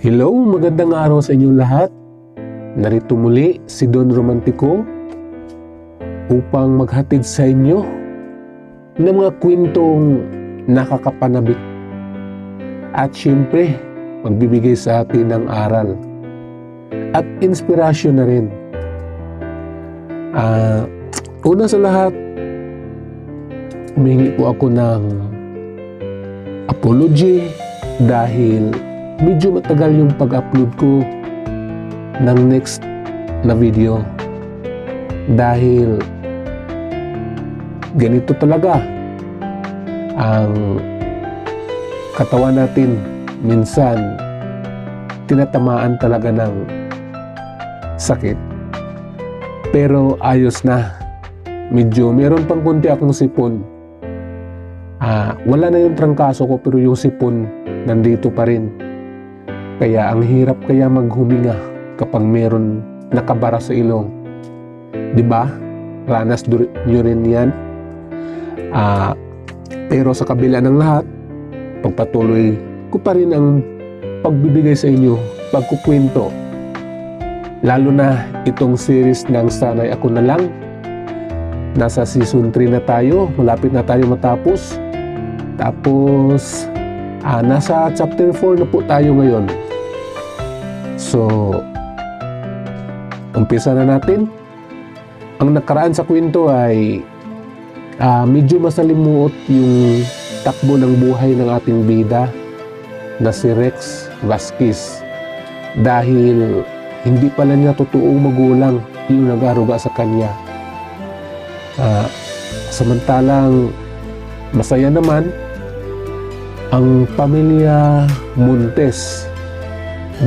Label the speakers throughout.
Speaker 1: Hello, magandang araw sa inyong lahat. Narito muli si Don Romantico upang maghatid sa inyo ng mga kwentong nakakapanabik at syempre magbibigay sa atin ng aral at inspirasyon na rin. Una sa lahat, humingi po ako ng apology dahil medyo matagal yung pag-upload ko ng next na video dahil ganito talaga ang katawan natin. Minsan tinatamaan talaga ng sakit, pero ayos na. Medyo meron pang kunti akong sipon. Wala na yung trangkaso ko, pero yung sipon nandito pa rin. Kaya ang hirap kaya maghuminga kapag meron nakabara sa ilong. Diba? Ranas nyo rin yan. Pero sa kabila ng lahat, pagpatuloy ko pa rin ang pagbibigay sa inyo, pagkukwento. Lalo na itong series ng Sanay Ako Na Lang. Nasa season 3 na tayo, malapit na tayo matapos. Tapos nasa chapter 4 na po tayo ngayon. So, umpisa na natin. Ang nakaraan sa kwento ay medyo masalimuot yung takbo ng buhay ng ating bida na si Rex Vasquez dahil hindi pala niya totoong magulang yung nag-aruga sa kanya. Samantalang masaya naman ang pamilya Montes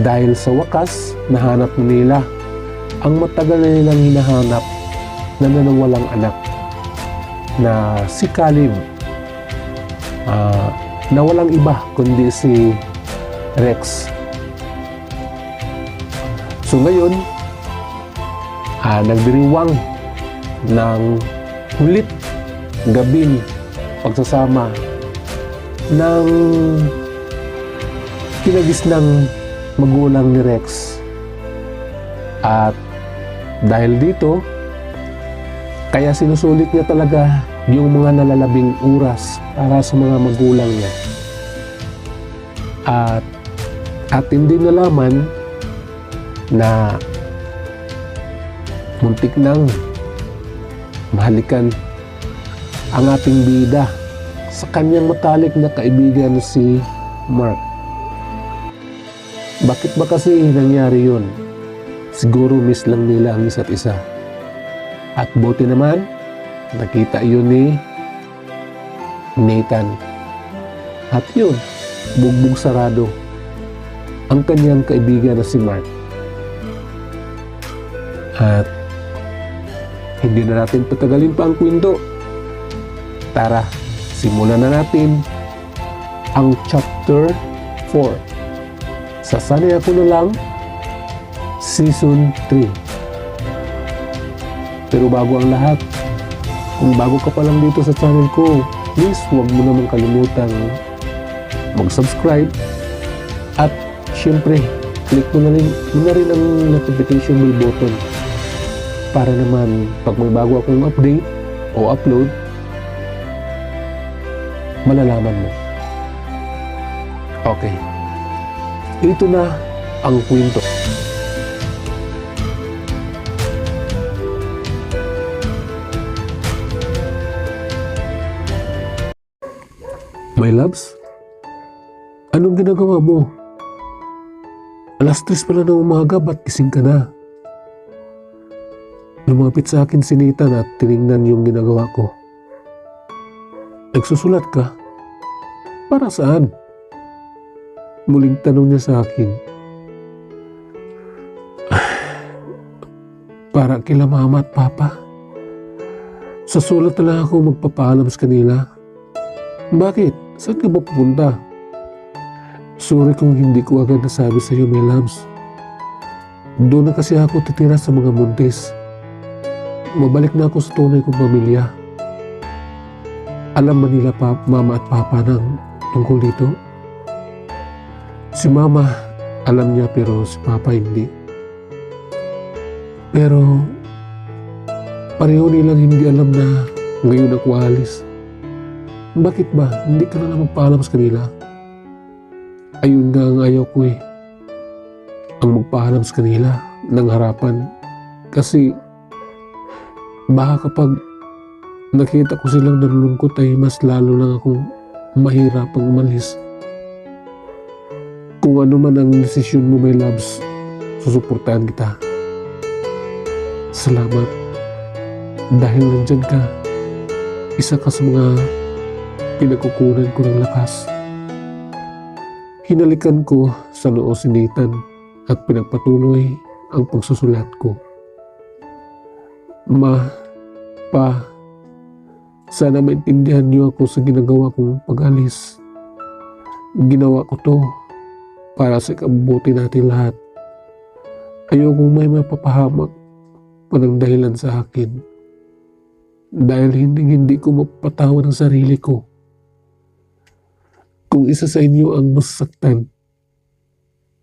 Speaker 1: dahil sa wakas nahanap nila ang matagal na nilang hinahanap na nanawalang anak na si Caleb, na walang iba kundi si Rex. So ngayon nagdiriwang ng hulit gabing pagsasama ng kinagisnang magulang ni Rex. At dahil dito, kaya sinusulit niya talaga yung mga nalalabing oras para sa mga magulang niya. At hindi nalaman na muntik nang mahalikan ang ating bida sa kanyang matalik na kaibigan si Mark. Bakit ba kasi nangyari yun? Siguro miss lang nila ang isa't isa. At buti naman, nakita yun ni Nathan. At yun, bugbog sarado ang kanyang kaibigan na si Mark. At hindi na natin patagalin pa ang kwento. Tara, simulan na natin ang chapter 4 sa Sanay Ako Na Lang Season 3. Pero bago ang lahat, kung bago ka pa lang dito sa channel ko, please huwag mo naman kalimutang mag-subscribe at syempre click mo na rin ang notification bell button para naman pag may bago akong update o upload, malalaman mo. Okay, ito na ang kwento. My loves, anong ginagawa mo? Alas 3 pala ng umaga, ba't gising ka na? Lumapit sa akin si Nathan at tinignan yung ginagawa ko. Nagsusulat ka? Para saan? Muling tanong niya sa akin. Para kila mama at papa. Sa sulat na lang ako magpapaalam sa kanila. Bakit? Saan ka ba pupunta? Sorry kung hindi ko agad nasabi sa iyo, my loves. Doon na kasi ako titira sa mga Montes. Mabalik na ako sa tunay kong pamilya. Alam ba nila mama at papa ng tungkol dito? Si mama Alam niya pero si Papa hindi. Pero pareho nilang hindi alam na ngayon ako alis. Bakit ba? Hindi ka na lang magpaalam sa kanila. Ayun nga ang ayaw ko eh. Ang magpaalam sa kanila ng harapan. Kasi baka kapag nakita ko silang nalulungkot ay mas lalo lang akong mahirapang umalis. Kung ano man ang desisyon mo, my loves, susuportahan kita. Salamat. Dahil nandyan ka, isa ka sa mga pinagkukunan ko ng lakas. Hinalikan ko sa noo si Nathan at pinagpatuloy ang pagsusulat ko. Pa, sana maintindihan niyo ako sa ginagawa kong pag-alis. Ginawa ko to para sa ikabubuti natin lahat. Ayokong may mapapahamak pa ng dahilan sa akin. Dahil hindi ko mapatawad ang sarili ko. Kung isa sa inyo ang masasaktan,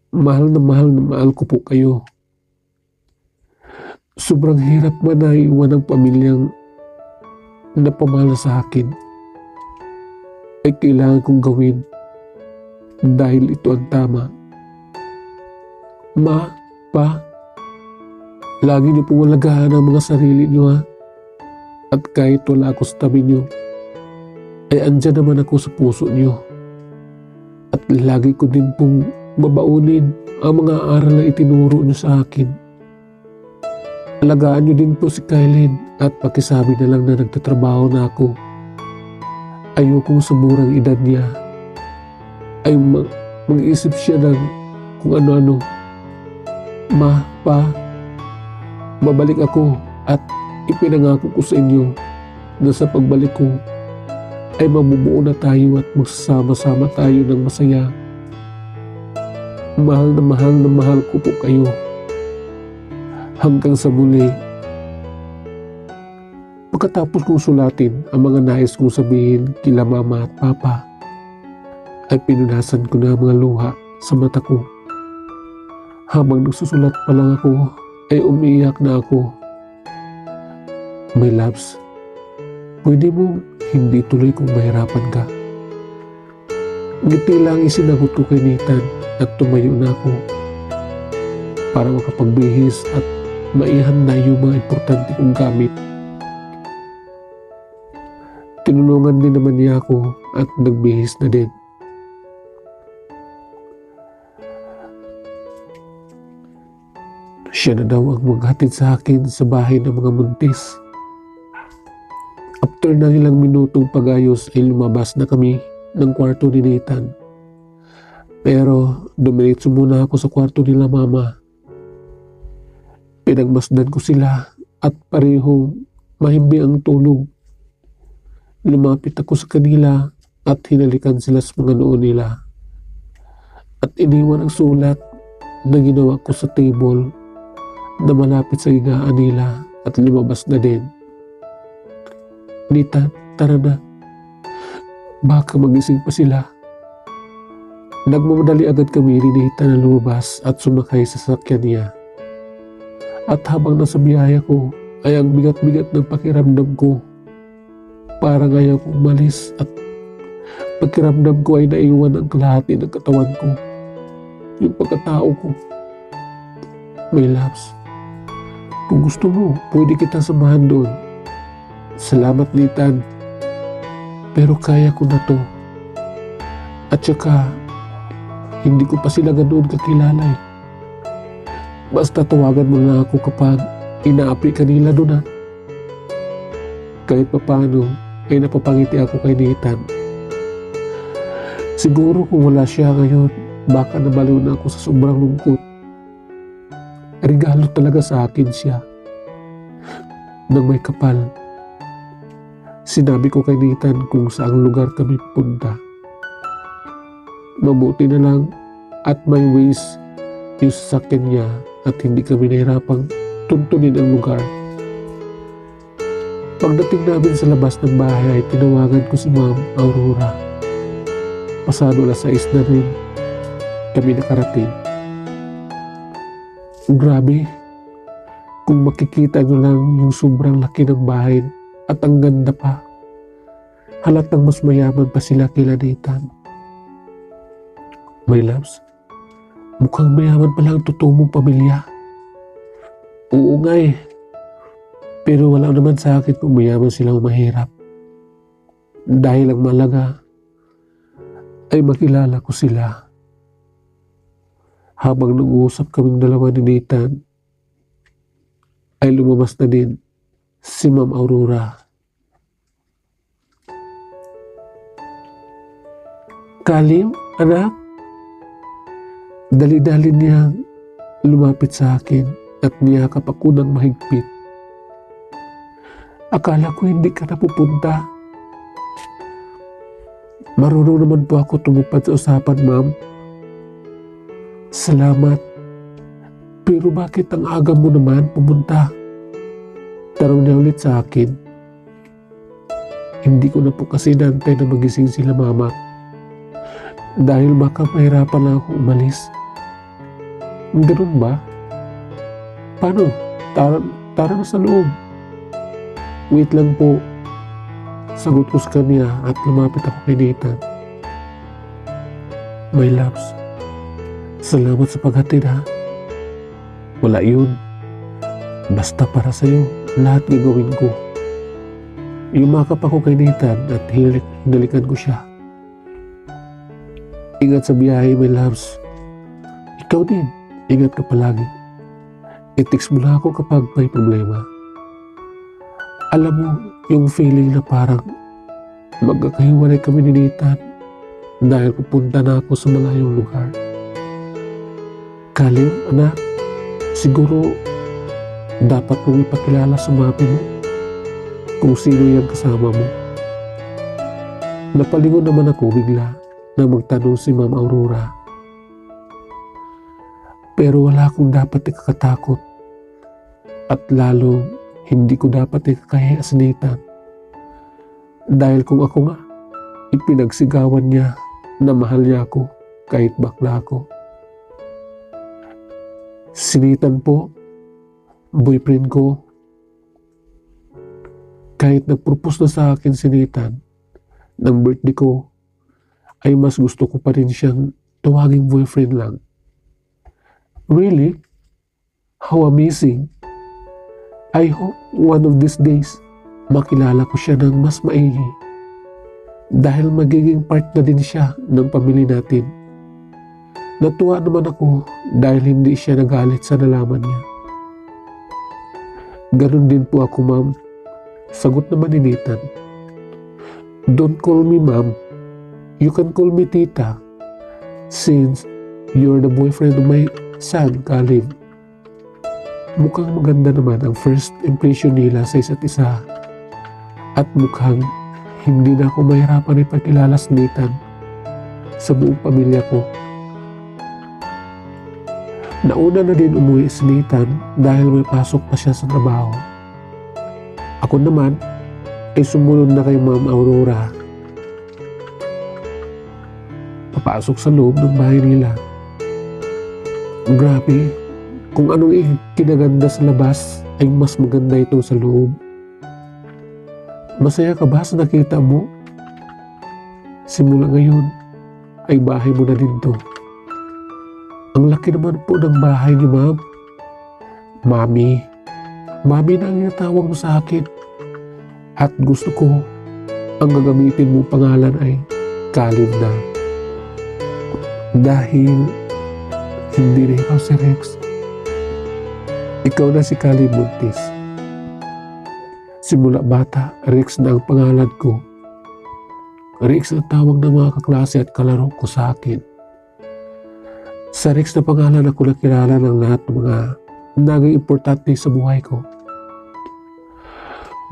Speaker 1: mahal na mahal ko po kayo. Sobrang hirap man na iwan ang pamilyang napamahal sa akin. Ay kailangan kong gawin dahil ito ang tama. Pa, lagi niyo pong walagahan ang mga sarili niyo ha. At kahit wala ako sa tabi niyo, ay andyan naman ako sa puso niyo. At lagi ko din pong babaunin ang mga aral na itinuro niyo sa akin. Alagaan niyo din po si Kylene at pakisabi na lang na nagtatrabaho na ako. Ayokong sa murang edad niya ay mag-isip siya ng kung ano-ano. Pa, babalik ako at ipinangako ko sa inyo na sa pagbalik ko ay mabubuo na tayo at magsasama-sama tayo ng masaya. Mahal na mahal ko po kayo. Hanggang sa muli. Pagkatapos kong sulatin ang mga nais kong sabihin kila Mama at Papa, ay pinunasan ko na ang mga luha sa mata ko. Habang nagsusulat pa lang ako, ay umiiyak na ako. My loves, pwede mo hindi tuloy kung mahirapan ka. Ngiti lang isinagot ko kay Nathan at tumayo na ako para makapagbihis at maihanda yung mga importante kong gamit. Tinulungan din naman niya ako at nagbihis na din. Siya na daw ang maghatid sa akin sa bahay ng mga buntis. After ng ilang minutong pag-ayos ay lumabas na kami ng kwarto ni Nathan. Pero dumiretso muna ako sa kwarto nila Mama. Pinagmasdan ko sila at parehong mahimbi ang tulog. Lumapit ako sa kanila at hinalikan sila sa mga noo nila. At iniwan ang sulat na ginawa ko sa table na malapit sa higaan nila at lumabas na din. Nathan, tara na. Baka magising pa sila. Nagmamadali agad kami ni Nathan na lumabas at sumakay sa sasakyan niya. At habang nasa biyaya ko ay ang bigat-bigat ng pakiramdam ko. Parang ayaw kong umalis at pakiramdam ko ay naiwan ang kalahati ng katawan ko. Yung pagkatao ko. My loves, kung gusto mo, pwede kita samahan doon. Salamat Nathan. Pero kaya ko na to. At saka, hindi ko pa sila ganoon kakilala eh. Basta tawagan mo na ako kapag inaapi ka nila doon ha. Kahit pa paano, ay napapangiti ako kay Nathan. Siguro kung wala siya ngayon, baka nabaliw na ako sa sobrang lungkot. Regalo talaga sa akin siya. Nang may kapal. Sinabi ko kay Nathan kung saang lugar kami punta. Mabuti na lang at may ways yung sasakyan niya at hindi kami nahirapang tuntunin ang lugar. Pagdating namin sa labas ng bahay ay tinawagan ko si Ma'am Aurora. Pasado 6 na rin kami nakarating. Grabe, kung makikita nyo lang yung sobrang laki ng bahay at ang ganda pa. Halatang mas mayaman pa sila kila Nathan. My loves, mukhang mayaman pala ang totoo mong pamilya. Oo nga eh. Pero wala naman sa akin kung mayaman sila o mahirap. Dahil ang malaga ay makilala ko sila. Habang nag-uusap kaming dalawa ni Nathan, ay lumabas na din si Ma'am Aurora. Kalim, anak? Dali-dali niyang lumapit sa akin at niyakap ako ng mahigpit. Akala ko hindi ka napupunta. Marunong naman po ako tumupad sa usapan, ma'am. Salamat. Pero bakit ang aga mo naman pumunta? Tanong niya ulit sa akin. Hindi ko na po kasi nantay na magising sila, mama. Dahil baka mahirapan lang ako umalis. Ganun ba? Paano? Tara na sa loob. Wait lang po. Sagot ko sa kanya at lumapit ako kay Nathan. My loves, salamat sa paghatid ha. Wala yun. Basta para sa'yo, lahat gagawin ko. Yumakap ako kay Nathan at hinalikan ko siya. Ingat sa biyahe, my loves. Ikaw din, ingat ka palagi. I-text mo na ako kapag may problema. Alam mo, yung feeling na parang magkakahiwalay kami ni Nathan dahil pupunta na ako sa malayong lugar. Kalim, anak, siguro dapat mong ipakilala sa mami mo kung sino yung kasama mo. Napalingon naman ako bigla na magtanong si Ma'am Aurora. Pero wala akong dapat ikakatakot at lalo hindi ko dapat ikakahiya sa Nathan. Dahil kung ako nga, ipinagsigawan niya na mahal niya ako kahit bakla ako. Si Nathan po, boyfriend ko. Kahit nag-propose na sa akin si Nathan ng birthday ko, ay mas gusto ko pa rin siyang tawaging boyfriend lang. Really? How amazing! I hope one of these days makilala ko siya ng mas maigi dahil magiging part na din siya ng pamilya natin. Natuwa naman ako dahil hindi siya nagalit sa nalaman niya. Ganun din po ako, ma'am. Sagot naman ni Nathan. Don't call me ma'am. You can call me tita since you're the boyfriend of my son, Kalim. Mukhang maganda naman ang first impression nila sa isa't isa at mukhang hindi na ako mahirapan ipakilala si Nathan sa buong pamilya ko. Nauna na din umuwi si Nathan dahil may pasok pa siya sa trabaho. Ako naman ay sumunod na kay Ma'am Aurora. Papasok sa loob ng bahay nila. Grabe, kung anong kinaganda sa labas ay mas maganda ito sa loob. Masaya ka ba sa nakita mo? Simula ngayon ay bahay mo na din to. Ang laki naman po ng bahay ni ma'am. Mami. Mami na ang inatawag mo sa akin. At gusto ko ang gagamitin mong pangalan ay Kalim na. Dahil hindi na ikaw si Rex. Ikaw na si Kalim Buntis. Simula bata, Rex na ang pangalan ko. Rex ang tawag ng mga kaklase at kalaro ko sa akin. Sa Rex na pangalan ako nakilala ng lahat ng mga naging importante sa buhay ko.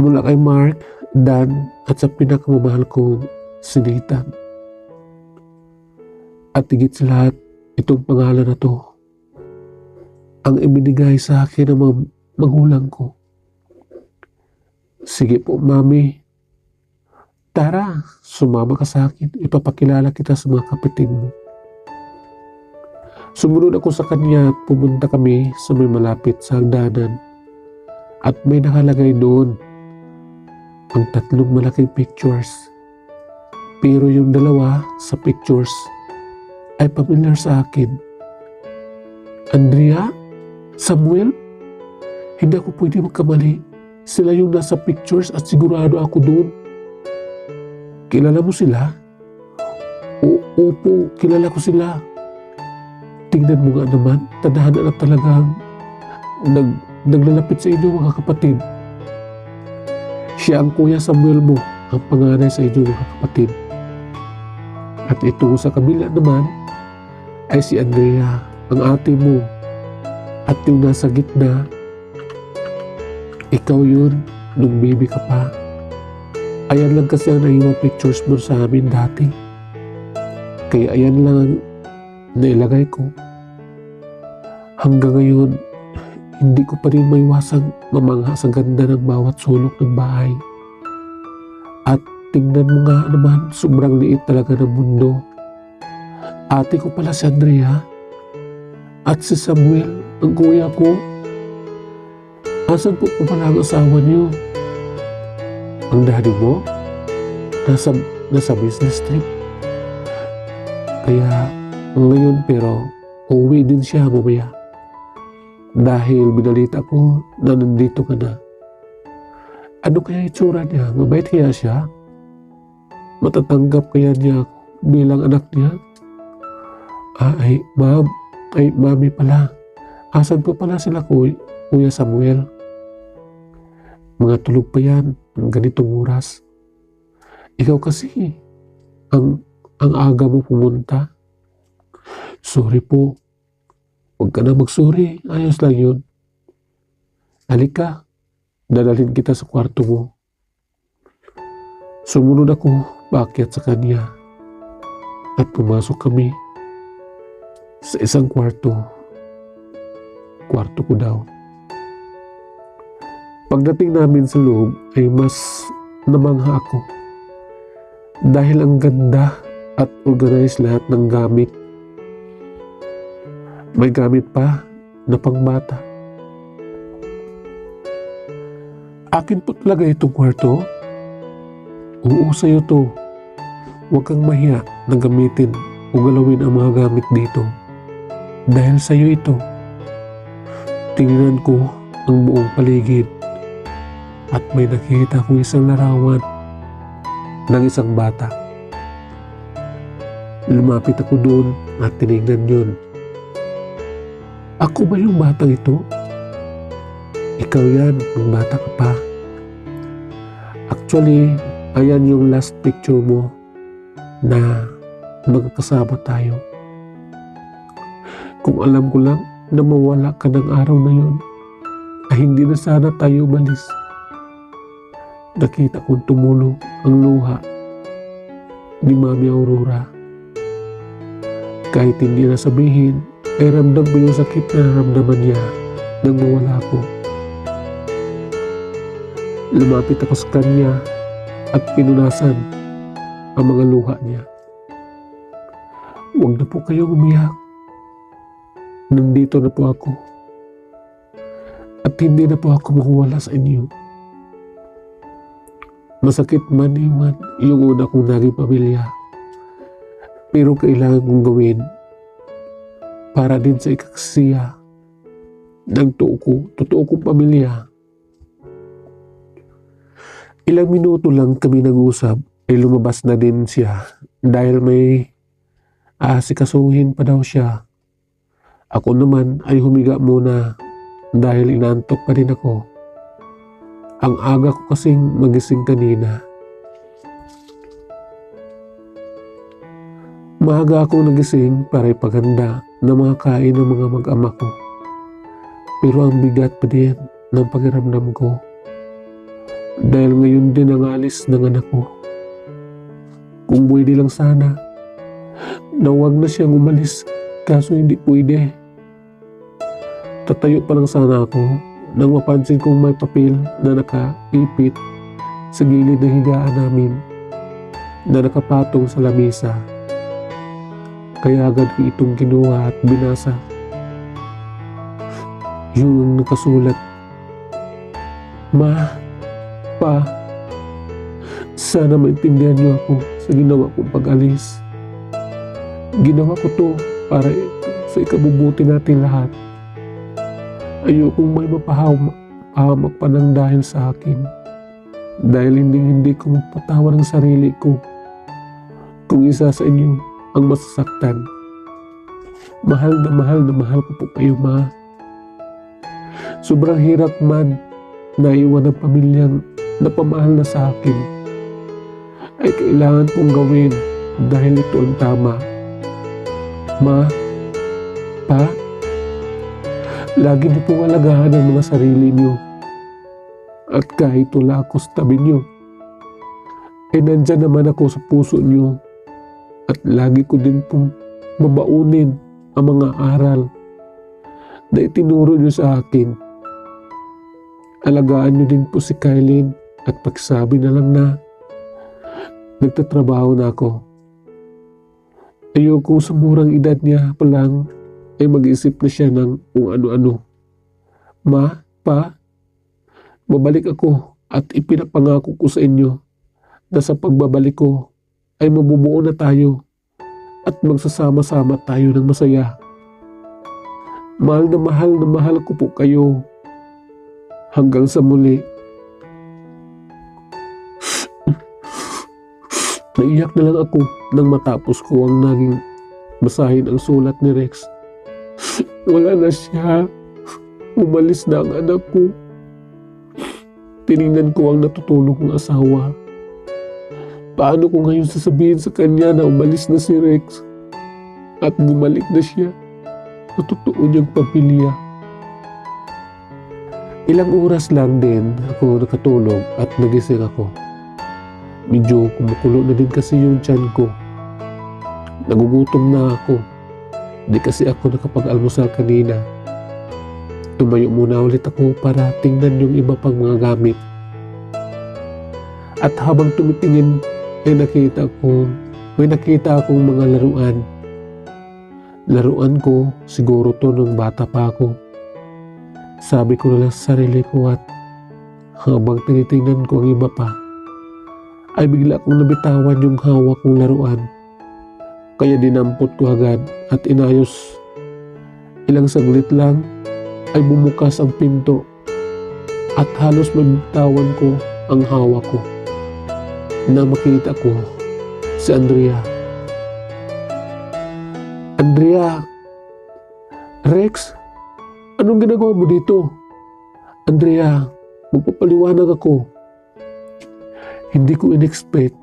Speaker 1: Mula kay Mark, Dan, at sa pinakamamahal kong si Nathan. At higit sa lahat, itong pangalan na to ang ibinigay sa akin ng mga magulang ko. Sige po, mami. Tara, sumama ka sa akin. Ipapakilala kita sa mga kapatid mo. Sumunod ako sa kanya at pumunta kami sa may malapit sa hagdanan at may nakalagay doon ang 3 malaking pictures. Pero yung 2 sa pictures ay familiar sa akin. Andrea? Samuel? Hindi ako pwede magkamali. Sila yung nasa pictures at sigurado ako doon. Kilala mo sila? Opo, kilala ko sila. Tingnan mo nga naman, tadhana na talagang naglalapit sa inyo mga kapatid. Siya ang Kuya Samuel mo, ang panganay sa inyo mga kapatid. At ito sa kabila naman ay si Andrea, ang ate mo. At yung nasa gitna, ikaw yun nung baby ka pa. Ayan lang kasi ang naiwang pictures mo sa amin dati. Kaya ayan lang ang nailagay ko. Hanggang ngayon, hindi ko pa rin maiwasang mamangha sa ganda ng bawat sulok ng bahay. At tingnan mo nga naman, sobrang liit talaga ng mundo. Ate ko pala si Andrea. At si Samuel, ang kuya ko. Asan po pala ang asawa niyo? Ang daddy mo? Nasa business trip. Kaya ngayon pero uuwi din siya mamaya. Dahil binalita ko na nandito ka na. Ano kaya itsura niya? Mabait kaya siya? Matatanggap kaya niya bilang anak niya? Mami pala. Asan po pala sila Kuya Samuel? Mga tulog pa yan ng ganitong oras. Ikaw kasi, ang aga mo pumunta. Sorry po. Huwag ka na mag-sorry. Ayos lang yun. Halika. Dadalhin kita sa kwarto mo. Sumunod ako, paakyat sa kanya. At pumasok kami sa isang kwarto. Kwarto ko daw. Pagdating namin sa loob ay mas namangha ako. Dahil ang ganda at organized lahat ng gamit. May gamit pa na pangbata. Akin po talaga itong kwarto? Oo, sa'yo to. Huwag kang mahiya na gamitin o galawin ang mga gamit dito. Dahil sa'yo ito. Tingnan ko ang buong paligid. At may nakita kong isang larawan ng isang bata. Lumapit ako doon at tinignan yun. Ako ba yung batang ito? Ikaw yan, nung bata ka pa. Actually, ayan yung last picture mo na magkakasama tayo. Kung alam ko lang na mawala ka ng araw na yun, ay hindi na sana tayo umalis. Nakita kong tumulong ang luha ni Mami Aurora. Kahit hindi na sabihin, ay ramdam ko yung sakit na naramdaman niya nang mawala ko. Lumapit ako sa kanya at pinunasan ang mga luha niya. Huwag na po kayong umiyak. Nandito na po ako. At hindi na po ako mawala sa inyo. Masakit man iwan yung una kong naging pamilya. Pero kailangan kong gawin para din sa ikaksiya ng totoo kong pamilya. Ilang minuto lang kami nag-usap ay lumabas na din siya dahil may aasikasuhin pa daw siya. Ako naman ay humiga muna dahil inaantok pa rin ako. Ang aga ko kasing magising kanina. Maaga akong nagising para ipaganda na mga kain ng mga mag-ama ko. Pero ang bigat pa din ng pakiramdam ko. Dahil ngayon din ang alis ng anak ko. Kung pwede lang sana, na huwag na siyang umalis, kaso hindi pwede. Tatayo pa lang sana ako nang mapansin kong may papel na nakaipit sa gilid ng higaan namin na nakapatong sa lamesa. kaya agad ko itong kinuha at binasa. Yung nakasulat, "Ma, Pa, sana maintindihan niyo ako sa ginawa kong pag-alis. Ginawa ko to para sa ikabubuti natin lahat. Ayokong may mapahamak pa ng dahil sa akin. Dahil hindi ko mapatawad ang sarili ko kung isa sa inyo ang masasaktan. Mahal na mahal ko po kayo, Ma. Sobrang hirap man na iwan ang pamilyang napamahal na sa akin. Ay kailangan kong gawin dahil ito ang tama. Ma, Pa, lagi niyo pong alagaan ang mga sarili niyo. At kahit wala ako sa tabi niyo, ay nandyan naman ako sa puso niyo. At lagi ko din pong babaunin ang mga aral na itinuro niyo sa akin. Alagaan niyo din po si Kylene at pagsabi na lang na nagtatrabaho na ako. Ayokong sa murang edad niya pa lang ay mag-isip na siya ng kung ano-ano. Ma, Pa, babalik ako at ipinapangako ko sa inyo na sa pagbabalik ko ay mabubuo na tayo at magsasama-sama tayo ng masaya. Mahal na mahal ko po kayo. Hanggang sa muli." Naiyak na lang ako nang matapos ko ang naging basahin ang sulat ni Rex. Wala na siya. Umalis na ang anak ko. Tiningnan ko ang natutulog kong asawa. Paano ko ngayon sasabihin sa kanya na umalis na si Rex at bumalik na siya sa totoo niyang pamilya? Ilang oras lang din ako nakatulog at nagising ako. Medyo kumukulo na din kasi yung tiyan ko. Nagugutom na ako. Di kasi ako nakapag-almusal kanina. Tumayo muna ulit ako para tingnan yung iba pang mga gamit. At habang tumitingin ay may nakita akong mga laruan. Laruan ko siguro to nung bata pa ako. Sabi ko na lang sa sarili ko at habang tinitingnan ko ang iba pa, ay bigla kong nabitawan yung hawak kong laruan. Kaya dinampot ko agad at inayos. Ilang saglit lang ay bumukas ang pinto at halos mabitawan ko ang hawak ko. Na makita ko si Andrea. Andrea! Rex! Anong ginagawa mo dito? Andrea, magpapaliwanag ako. Hindi ko in-expect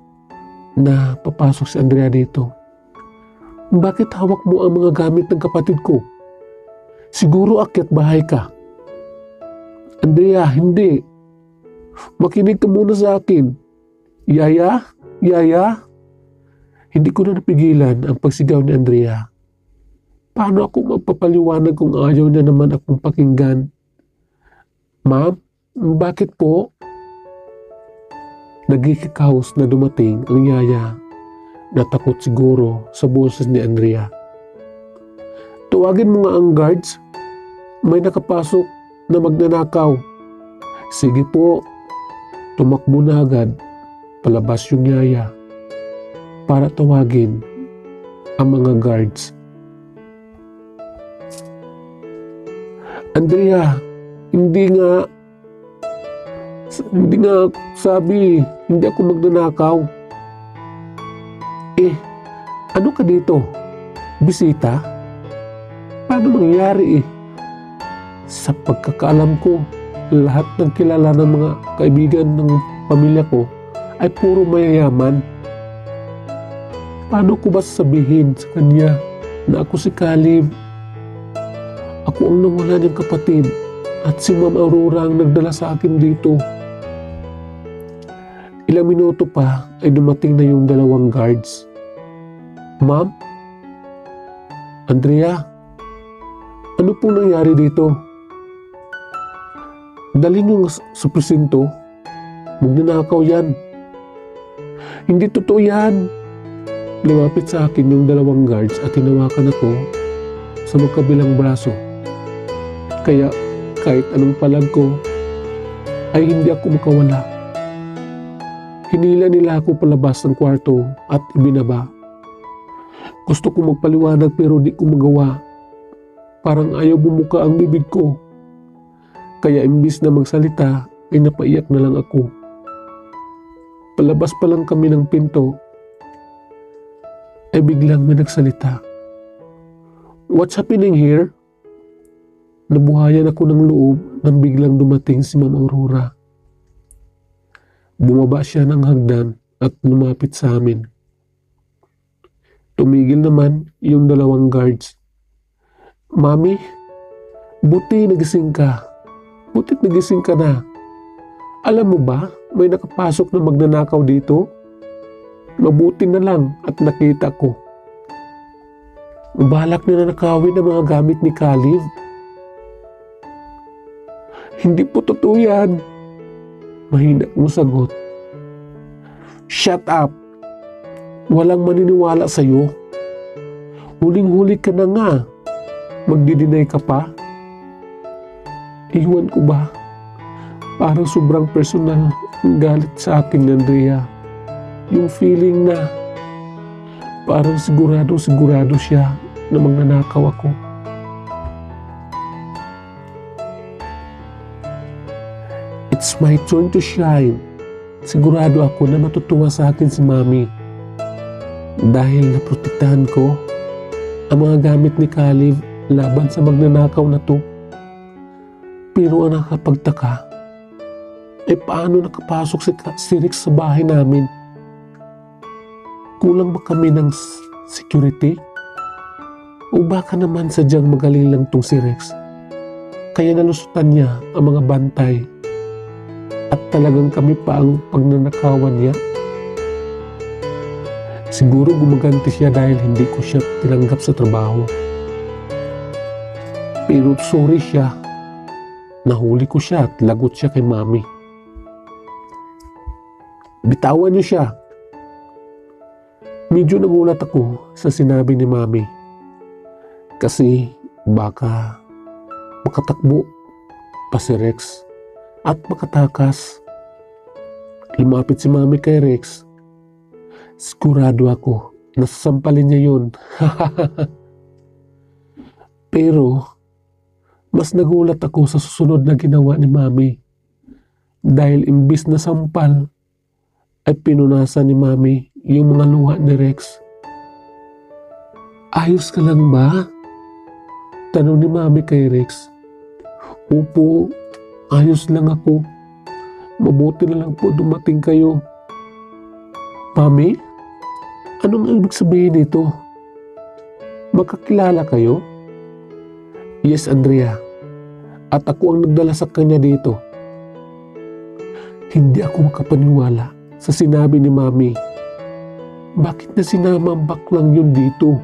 Speaker 1: na papasok si Andrea dito. Bakit hawak mo ang mga gamit ng kapatid ko? Siguro akyat bahay ka. Andrea, hindi. Makinig ka muna sa akin. Yaya? Yaya? Hindi ko na napigilan ang pagsigaw ni Andrea. Paano ako magpapaliwanag kung ayaw niya naman akong pakinggan? Ma'am, bakit po? Nagkikikaos na dumating ang yaya. Natakot siguro sa boses ni Andrea. Tuwagin mo nga ang guards. May nakapasok na magnanakaw. Sige po. Tumakbo na agad. Palabas yung yaya para tawagin ang mga guards. Andrea, hindi nga sabi, hindi ako magnanakaw. Ano ka dito? Bisita? Paano nangyari Sa pagkakaalam ko, lahat ng kilala ng mga kaibigan ng pamilya ko ay puro mayayaman. Paano ko ba sabihin sa kanya na ako si Caleb? Ako ang nawala niyang kapatid at si Ma'am Aurora ang nagdala sa akin dito. Ilang minuto pa ay dumating na yung dalawang guards. Ma'am? Andrea? Ano pong nangyari dito? Dali niyo sa presinto. Magnanakaw yan. Hindi totoo yan. Lumapit sa akin yung dalawang guards at hinawakan ako sa magkabilang braso. Kaya kahit anong palag ko ay hindi ako makawala. Hinila nila ako palabas ng kwarto at ibinaba. Gusto ko magpaliwanag pero di ko magawa. Parang ayaw bumuka ang bibig ko. Kaya imbis na magsalita ay napaiyak na lang ako. Palabas pa lang kami ng pinto ay biglang may nagsalita. "What's happening here?" Nabuhayan ako ng loob nang biglang dumating si Ma'am Aurora. Bumaba siya ng hagdan at lumapit sa amin. Tumigil naman yung dalawang guards. "Mami, buti nagising ka. Buti't nagising ka na. Alam mo ba, may nakapasok na magnanakaw dito? Mabuti na lang at nakita ko. Balak na nakawin ang mga gamit ni Khalif." "Hindi po totoo yan." Mahina kong sagot. "Shut up. Walang maniniwala sa'yo. Huling-huli ka na nga. Magdi-deny ka pa?" Iwan ko ba? Parang sobrang personal ang galit sa akin ni Andrea. Yung feeling na parang sigurado siya na magnanakaw ako. It's my turn to shine. Sigurado ako na matutuwa sa akin si Mami. Dahil naprotektahan ko ang mga gamit ni Khalif laban sa magnanakaw na to. Pero ang nakapagtaka, paano nakapasok si Rex sa bahay namin? Kulang ba kami ng security? O baka naman sadyang magaling lang tong si Rex? Kaya nalusutan niya ang mga bantay at talagang kami pa ang pagnanakawan niya? Siguro gumaganti siya dahil hindi ko siya tinanggap sa trabaho. Pero sorry siya. Nahuli ko siya at lagot siya kay Mami. Bitawan niyo siya. Medyo nagulat ako sa sinabi ni Mami. Kasi baka makatakbo pa si Rex at makatakas. Lumapit si Mami kay Rex. Sigurado ako na sasampalin niya yun. Pero mas nagulat ako sa susunod na ginawa ni Mami. Dahil imbis na sampal ay pinunasan ni Mami yung mga luha ni Rex. Ayos ka lang ba? Tanong ni Mami kay Rex. Opo, ayos lang ako. Mabuti na lang po dumating kayo. Mami, anong ibig sabihin nito? Magkakilala kayo? Yes, Andrea. At ako ang nagdala sa kanya dito. Hindi ako makapaniwala sa sinabi ni Mami. Bakit na sinama ang baklang yun dito?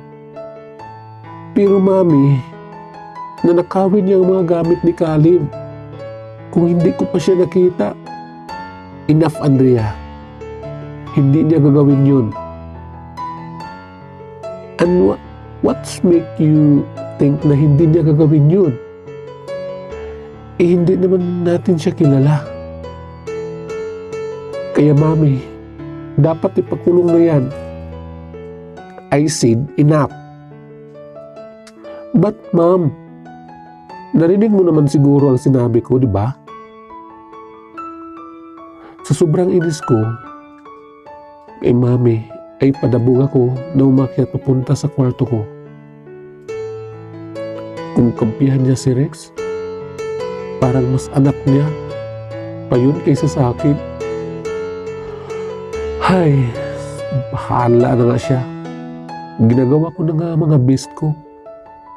Speaker 1: Pero Mami, nanakawin niya ang mga gamit ni Khalif. Kung hindi ko pa siya nakita. Enough, Andrea. Hindi niya gagawin yun. And what's make you think na hindi niya gagawin yun? Hindi naman natin siya kilala. Kaya Mami, dapat ipakulong na yan. I said enough. But Ma'am, narinig mo naman siguro ang sinabi ko, di ba? Sa sobrang inis ko, Mami, ay padabog ako na umakyat papunta sa kwarto ko. Kung kampihan niya si Rex, parang mas anak niya pa yun kaysa sa akin. Ay, bahala na nga siya. Ginagawa ko na nga mga best ko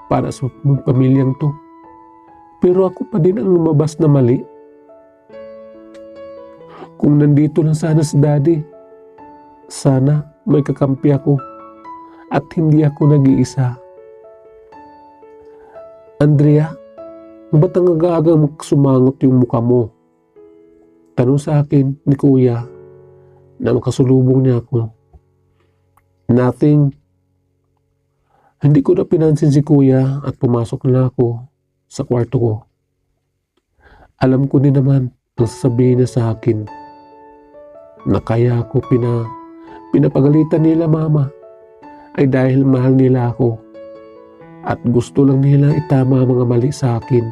Speaker 1: para sa pamilyang to. Pero ako pa din ang lumabas na mali. Kung nandito lang sana si Daddy, sana may kakampi ako at hindi ako nag-iisa. Andrea, ba't ang aga-agang sumangot yung mukha mo? Tanong sa akin ni Kuya na makasulubong niya ako. Nothing. Hindi ko na pinansin si kuya at pumasok na ako sa kwarto ko. Alam ko din naman ang sasabihin niya sa akin na kaya ako pinapagalitan nila mama ay dahil mahal nila ako at gusto lang nila itama ang mga mali sa akin.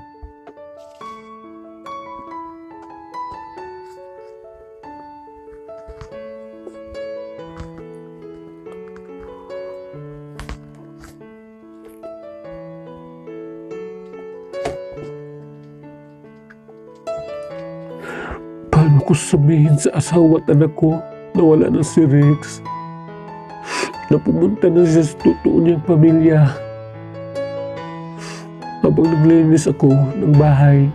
Speaker 1: Paano ko sabihin sa asawa at anak ko na wala na si Rex? Na pumunta na siya sa totoo niyang pamilya. Habang naglilinis ako ng bahay,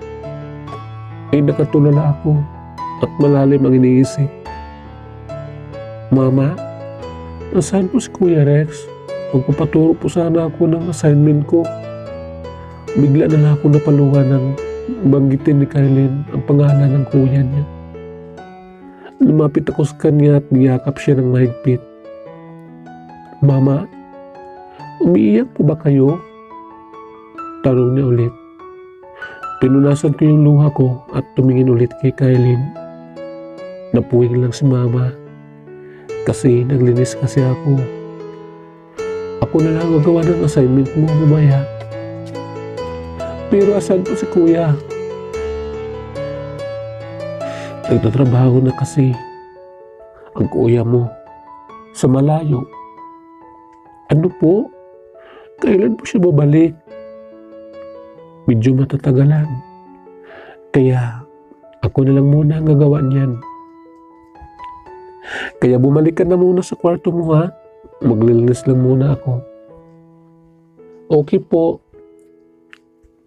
Speaker 1: ay nakatulala ako at malalim ang iniisip. Mama, nasaan po si Kuya Rex? Magpapaturo po sana ako ng assignment ko. Bigla na lang ako napaluhan ng banggitin ni Kylene ang pangalan ng kuya niya. Lumapit ako sa kanya at niyakap siya ng mahigpit. Mama, umiiyak po ba kayo? Tanong niya ulit. Pinunasan ko yung luha ko at tumingin ulit kay Kylene. Napuwing lang si Mama kasi naglinis kasi ako. Ako na lang gagawa ng assignment mo mamaya. Pero asan po si Kuya? Nagtatrabaho na kasi ang kuya mo sa malayo. Ano po? Kailan po siya babalik? Medyo matatagalan. Kaya ako na lang muna ang gagawa niyan. Kaya bumalik ka na muna sa kwarto mo ha. Maglilinis lang muna ako. Okay po.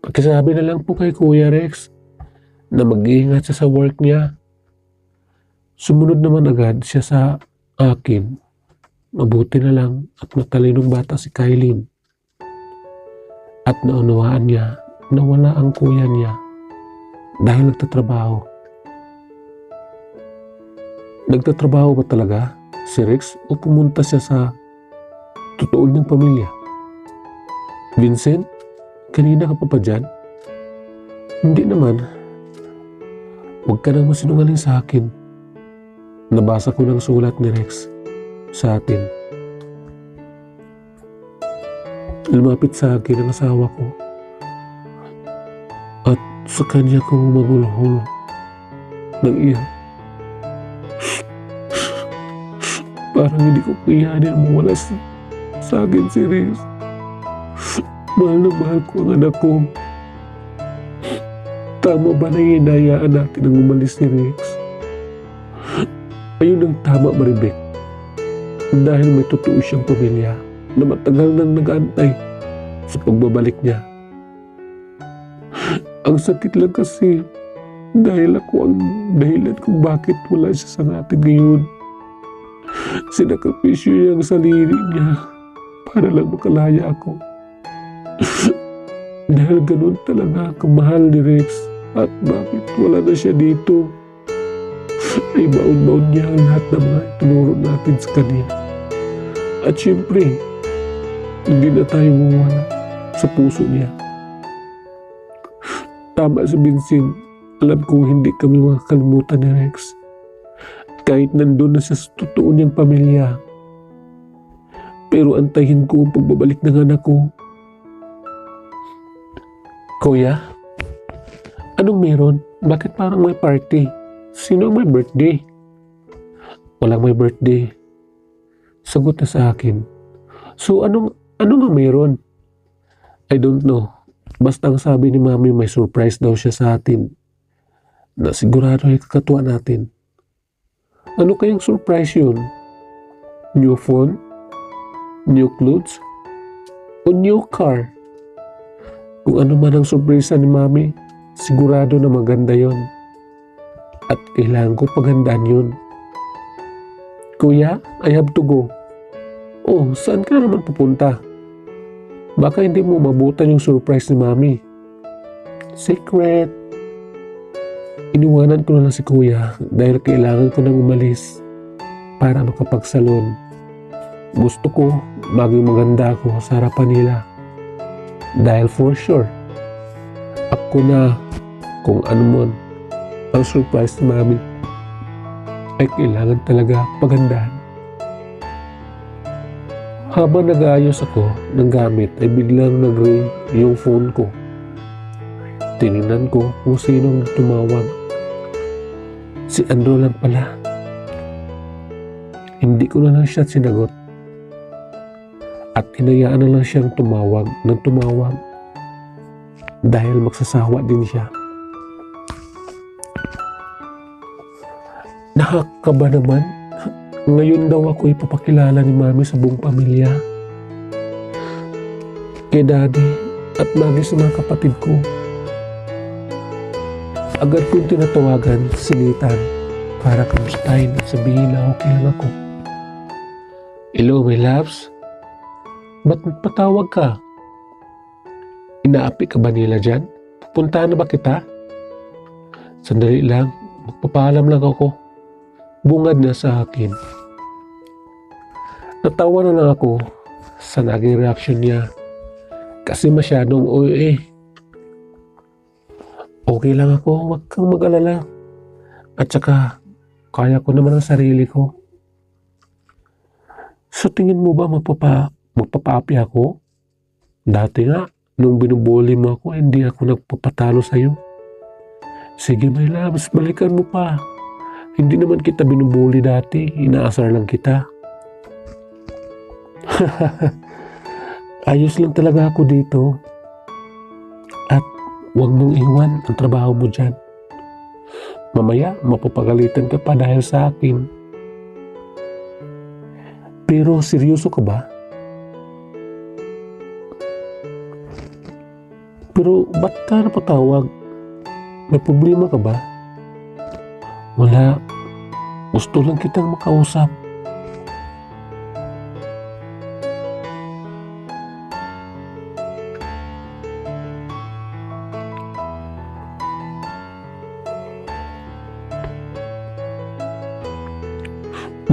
Speaker 1: Pakisabi na lang po kay Kuya Rex na mag-iingat siya sa work niya. Sumunod naman agad siya sa akin. Mabuti na lang at matalinong bata si Kylene. At naunawaan niya na wala ang kuya niya dahil nagtatrabaho. Nagtatrabaho ba talaga si Rex o pumunta siya sa totoo niyang pamilya? Vincent, kanina ka pa dyan? Hindi naman. Huwag ka nang masinungaling sa akin. Nabasa ko ng sulat ni Rex sa atin. Lumapit sa akin ang asawa ko at sa kanya ko magulhol ng iyak. Parang hindi ko kayanin mawala sa akin si Rex. Mahal na mahal ko ang anak ko. Tama ba na hinayaan natin ang umalis si Rex? Ayun ang tama, Maribek. Dahil may totoo siyang pamilya na matagal nang nag-aantay sa pagbabalik niya. Ang sakit lang kasi dahil ako ang dahilan kung bakit wala siya sa atin ngayon. Sinakripisyo niya ang sarili niya para lang makalaya ako. Dahil ganun talaga kamahal ni Rex at bakit wala na siya dito. Ay baon-baon niya ang lahat ng mga itinuro natin sa kanya. At syempre, hindi na tayo mawala sa puso niya. Tama si Vincent, alam kong hindi kami makakalimutan ni Rex. Kahit nandun na sa totoo niyang pamilya. Pero antayin ko ang pagbabalik ng anak ko. Kuya, anong meron? Bakit parang may party? Sino ang may birthday? Walang may birthday. Sagot na sa akin. So anong nga meron? I don't know. Basta ang sabi ni Mami may surprise daw siya sa atin. Na sigurado ay kakatuwa natin. Ano kayang surprise yun? New phone? New clothes? O new car? Kung ano man ang surpresa ni Mami, sigurado na maganda yon. At kailangan ko paghandaan yun. Kuya, I have to go. Oh, saan ka naman pupunta? Baka hindi mo mabutan yung surprise ni Mami. Secret. Iniwanan ko na lang si Kuya dahil kailangan ko nang umalis para makapagsalon. Gusto ko maging maganda ako sa harapan nila. Dahil for sure, ako na kung ano man ang surprise ni Mami ay kailangan talaga pagandahan. Habang nag-aayos ako ng gamit ay biglang nag-ring yung phone ko. Tinignan ko kung sinong tumawag. Si Andrew lang pala. Hindi ko na lang siya sinagot. At hinayaan na lang siyang tumawag ng tumawag dahil magsasawa din siya. Nakakaba naman. Ngayon daw ako ipapakilala ni Mami sa buong pamilya. Kay Daddy at maging sa mga kapatid ko. Agad kong tinatawagan si Nathan para kamustahin at sabihin na okay lang ako. Hello, my loves. Ba't nagpatawag ka? Inaapi ka ba nila dyan? Pupuntahan na ba kita? Sandali lang, magpapaalam lang ako. Bungad na sa akin. Natawa na lang ako sa naging reaksyon niya kasi masyadong okay lang ako, wag kang mag-alala. At saka, kaya ko naman ang sarili ko. Sa tingin mo ba magpapaapi ako? Dati nga, nung binubuli mo ako, hindi ako nagpapatalo sa'yo. Sige my loves, balikan mo pa. Hindi naman kita binubuli dati, inaasar lang kita. Ayos lang talaga ako dito. At huwag mong iwan ang trabaho mo dyan. Mamaya, mapapagalitan ka pa dahil sa akin. Pero seryoso ka ba? Pero ba't ka napatawag? May problema ka ba? Wala. Gusto lang kitang makausap.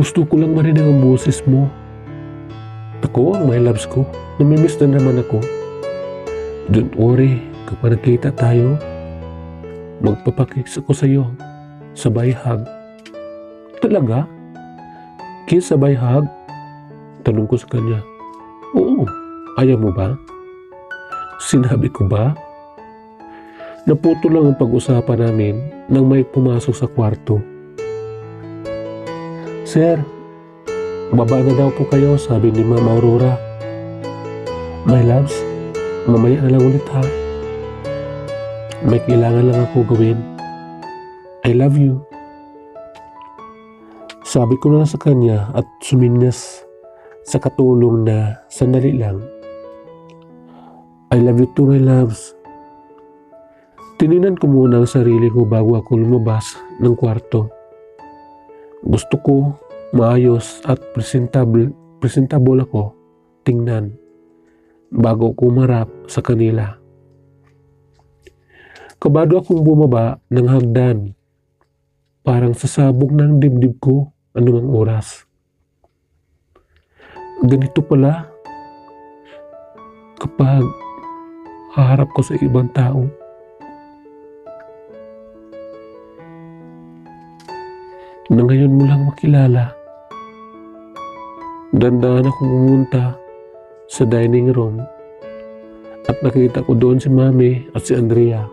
Speaker 1: Gusto ko lang marinig ang boses mo. Ako ang my loves ko. Namimiss na naman ako. Don't worry. Kapag nakita tayo, magpapakiks ako sa'yo. Sabay hug. Talaga? Kiss sabay hug? Tanong ko sa kanya. Oo. Ayaw mo ba? Sinabi ko ba? Naputo lang ang pag-usapan namin nang may pumasok sa kwarto. Sir, baba na daw po kayo, sabi ni Ma'am Aurora. My loves, mamaya na lang ulit ha. May kailangan lang ako gawin. I love you. Sabi ko na lang sa kanya at suminyas sa katulong na sandali lang. I love you too, my loves. Tinignan ko muna ang sarili ko bago ako lumabas ng kwarto. Gusto ko maayos at presentable ako tingnan bago ko marap sa kanila. Kabado akong bumaba ng hagdan. Parang sasabog ng dibdib ko anumang oras. Ganito pala kapag haharap ko sa ibang tao. Na ngayon mo lang makilala. Dandahan akong pumunta sa dining room at nakita ko doon si Mami at si Andrea.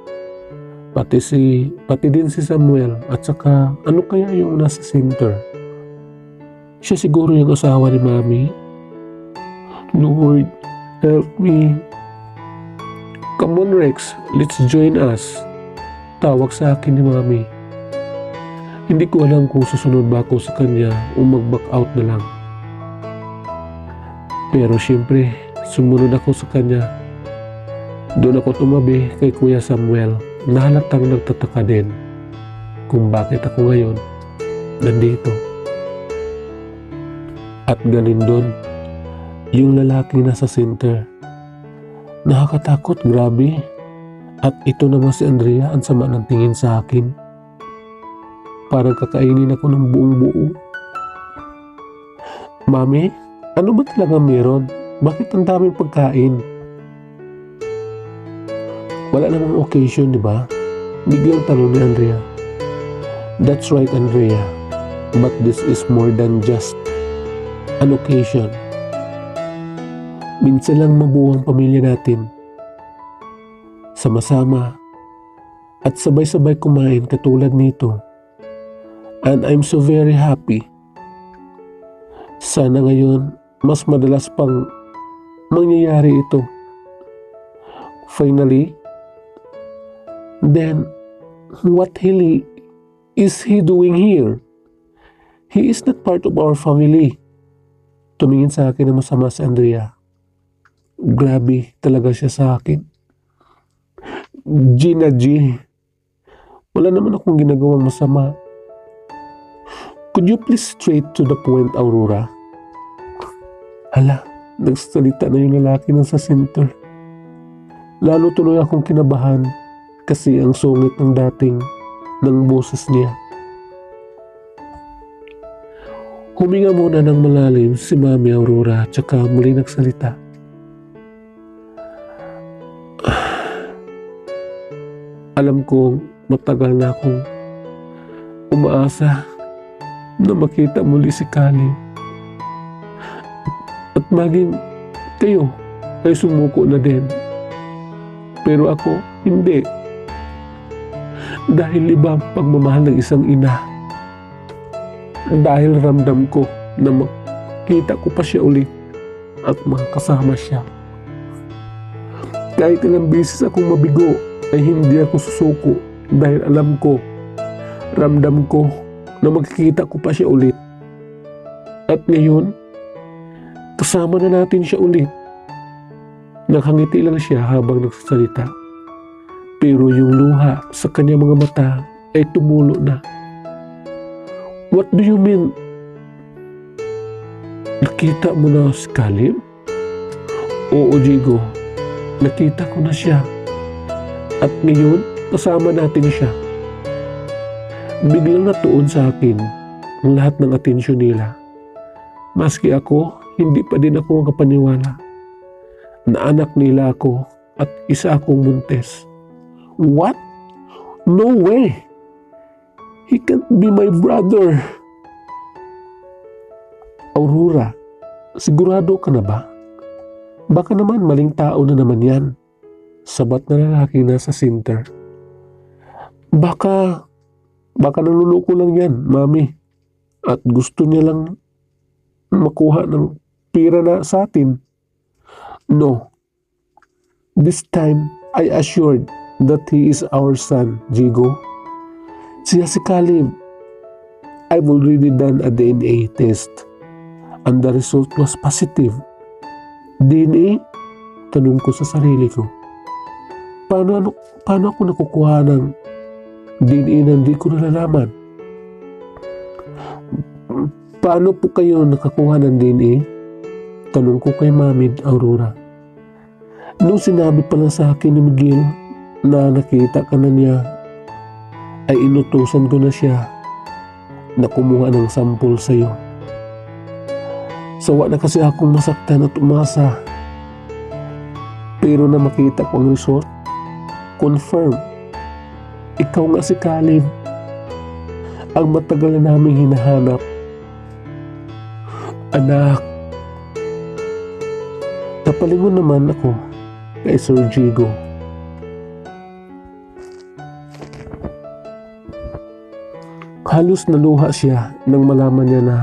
Speaker 1: Pati din si Samuel at saka ano kaya yung nasa center? Siya siguro yung asawa ni Mami. Lord, help me. Come on Rex, let's join us. Tawag sa akin ni Mami. Hindi ko alam kung susunod ba ako sa kanya o mag-back out na lang. Pero siyempre, sumunod ako sa kanya. Doon ako tumabi kay Kuya Samuel na halatang nagtataka din kung bakit ako ngayon nandito. At ganin doon, yung lalaking nasa center. Nakakatakot, grabe. At ito naman si Andrea, ang sama ng tingin sa akin. Parang kakainin ako ng buong buo. Mami, Ano ba talaga meron? Bakit ang daming pagkain? Wala namang occasion, di ba? Biglang tanong ni Andrea. That's right, Andrea. But this is more than just an occasion. Minsan lang mabuo ang pamilya natin. Sama-sama at sabay-sabay kumain katulad nito. And I'm so very happy. Sana ngayon mas madalas pang mangyayari ito. Finally, then what is he doing here? He is not part of our family. Tumingin sa akin na masama si Andrea. Grabe talaga siya sa akin. Gina G, wala naman akong ginagawang masama. Could you please straight to the point, Aurora? Hala, nagsalita na yung lalaki ng sa center. Lalo tuloy akong kinabahan kasi ang sungit ng dating ng boses niya. Huminga muna ng malalim si Mami Aurora tsaka muli nagsalita. Alam kong matagal na akong umaasa na makita muli si Kali. At maging kayo ay sumuko na din. Pero ako, hindi. Dahil iba ang pagmamahal ng isang ina. Dahil ramdam ko na makita ko pa siya ulit at makakasama siya. Kahit ilang beses akong mabigo, ay hindi ako susuko dahil alam ko, ramdam ko na magkikita ko pa siya ulit. At ngayon, kasama na natin siya ulit. Nakangiti lang siya habang nagsasalita. Pero yung luha sa kanyang mga mata ay tumulo na. What do you mean? Nakita mo na si Caleb? Oo, Jigo. Nakita ko na siya. At ngayon, kasama natin siya. Biglang natuon sa akin ang lahat ng atensyon nila. Maski ako, hindi pa din ako makapaniwala na anak nila ako at isa akong buntis. What? No way! He can't be my brother. Aurora, sigurado ka na ba? Baka naman maling tao na naman yan. Sabat na lalaki nasa center. Baka nanluloko lang yan, Mami. At gusto niya lang makuha ng pira na sa atin. No. This time, I assured that he is our son, Jigo. Siya si Caleb. I've already done a DNA test. And the result was positive. DNA? Tanong ko sa sarili ko. Paano ako nakukuha ng DNA na hindi ko nalalaman? Paano po kayo nakakuha ng DNA? Tanong ko kay Mami Aurora. Nung sinabi pala sa akin ni Miguel na nakita ka na niya, ay inutusan ko na siya na kumuha ng sample sa'yo. Sawa na kasi akong masaktan at umasa. Pero na makita ko ang result, confirm, ikaw nga si Caleb, ang matagal na naming hinahanap. Anak, napalingon naman ako kay Sir Jigo. Halos naluha siya nang malaman niya na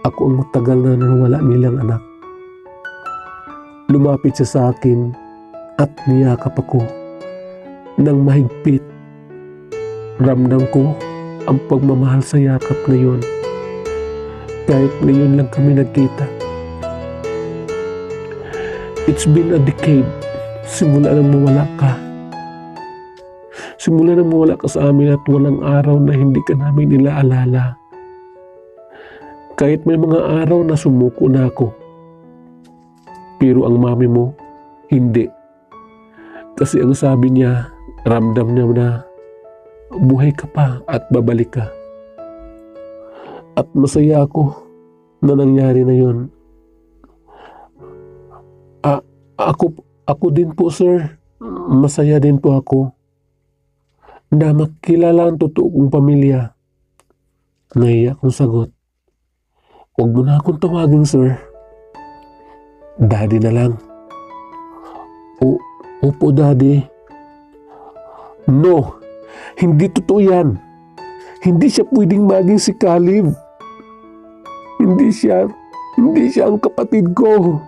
Speaker 1: ako ang matagal na nawala nilang anak. Lumapit siya sa akin at niyakap ako ng mahigpit. Ramdam ko ang pagmamahal sa yakap na yun. Kahit ngayon lang kami nagkita. It's been a decade simula nang mawala ka. Simula nang mawala ka sa amin at walang araw na hindi ka namin nilaalala. Kahit may mga araw na sumuko na ako. Pero ang mami mo, hindi. Kasi ang sabi niya, ramdam niya na buhay ka pa at babalik ka. At masaya ako na nangyari na yun Ako din po, sir. Masaya din po ako na makilala ang totoo kong pamilya. Nahiya akong sagot. Huwag mo na akong tawagin, sir. Daddy na lang. Opo, Daddy. No, hindi totoo yan. Hindi siya pwedeng maging si Caleb. Hindi siya ang kapatid ko.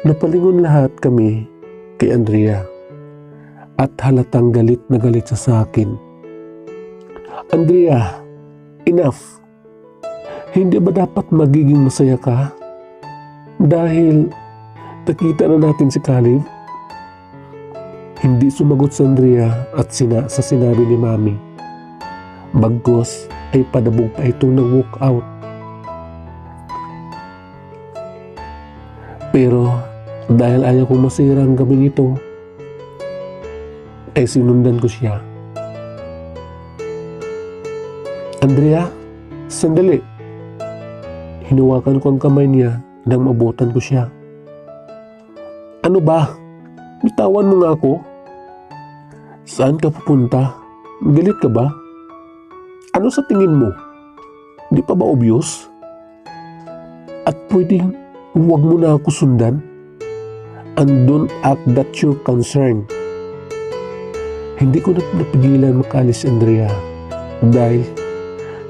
Speaker 1: Napalingon lahat kami kay Andrea at halatang galit na galit siya sa akin. Andrea, enough. Hindi ba dapat magiging masaya ka? Dahil nakita na natin si Caleb. Hindi sumagot si Andrea at sa sinabi ni Mami. Bagkus ay padabog pa itong nag-walk out. Pero dahil ayaw kong masira ang gabing ito, ay sinundan ko siya. Andrea, sandali. Hinawakan ko ang kamay niya nang mabutan ko siya. Ano ba? Bitawan mo nga ako. Saan ka pupunta? Galit ka ba? Ano sa tingin mo? Di pa ba obvious? At pwedeng huwag mo na ako sundan? And don't act that you're concerned. Hindi ko na napigilan makalis si Andrea dahil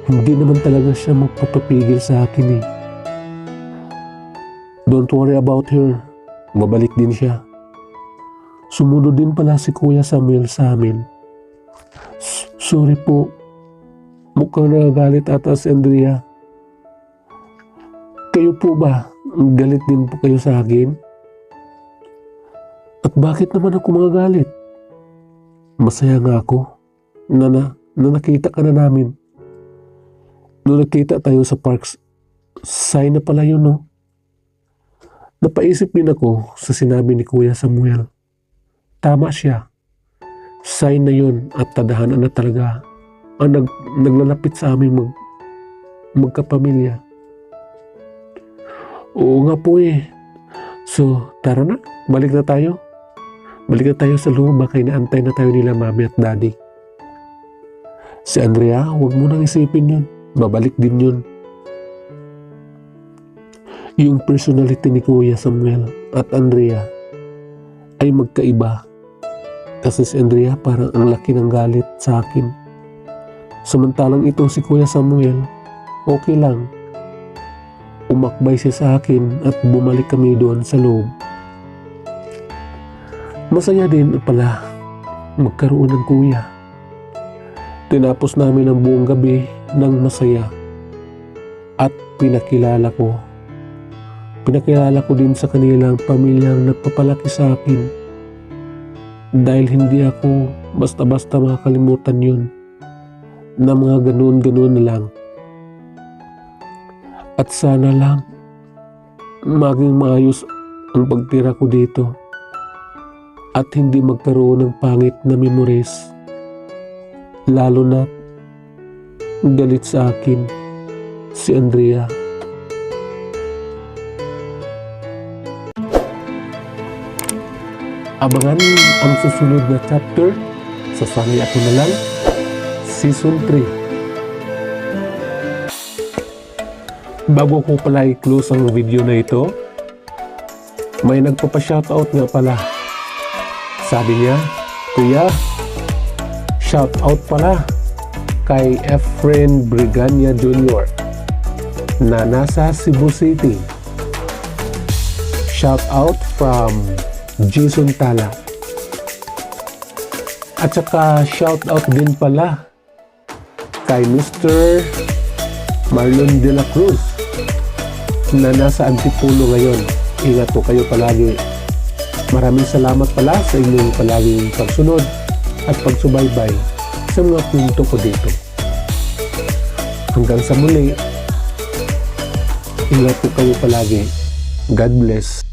Speaker 1: hindi naman talaga siya magpapapigil sa akin eh. Don't worry about her. Babalik din siya. Sumunod din pala si Kuya Samuel sa amin. Sorry po. Mukhang nagagalit ata si Andrea. Kayo po ba? Galit din po kayo sa akin? At bakit naman ako magagalit? Masaya nga ako na nakita ka na namin. Noong nakita tayo sa parks, sign na pala yun, no? Napaisip din ako sa sinabi ni Kuya Samuel. Tama siya. Sign na yun at tadhana na talaga ang naglalapit sa aming magkapamilya. Oo nga po eh. So, tara na. Balik na tayo. Balik na tayo sa loob. Baka inaantay na tayo nila Mami at Daddy. Si Andrea, huwag mo nang isipin yun. Babalik din yun. Yung personality ni Kuya Samuel at Andrea ay magkaiba. Kasi si Andrea parang ang laki ng galit sa akin. Samantalang itong si Kuya Samuel, okay lang. Umakbay siya sa akin at bumalik kami doon sa loob. Masaya din pala magkaroon ng kuya. Tinapos namin ang buong gabi ng masaya at pinakilala ko din sa kanilang pamilyang nagpapalaki sa akin dahil hindi ako basta-basta makakalimutan yun na mga ganoon na lang. At sana lang maging maayos ang pagtira ko dito at hindi magkaroon ng pangit na memories, lalo na galit sa akin si Andrea. Abangan ang susunod na chapter sa Sanay Ako Na Lang Season 3. Bago ko pala i-close ang video na ito, may nagpapa-shoutout nga pala. Sabi niya, Kuya, shoutout pala kay Efren Brigania Jr. na nasa Cebu City. Shoutout from Jason Tala. At saka shoutout din pala kay Mr. Marlon de la Cruz na nasa Antipolo ngayon. Ingat po kayo palagi. Maraming salamat pala sa inyong palaging pagsunod at pagsubaybay sa mga kwento ko dito. Hanggang sa muli, ingat po kayo palagi. God bless.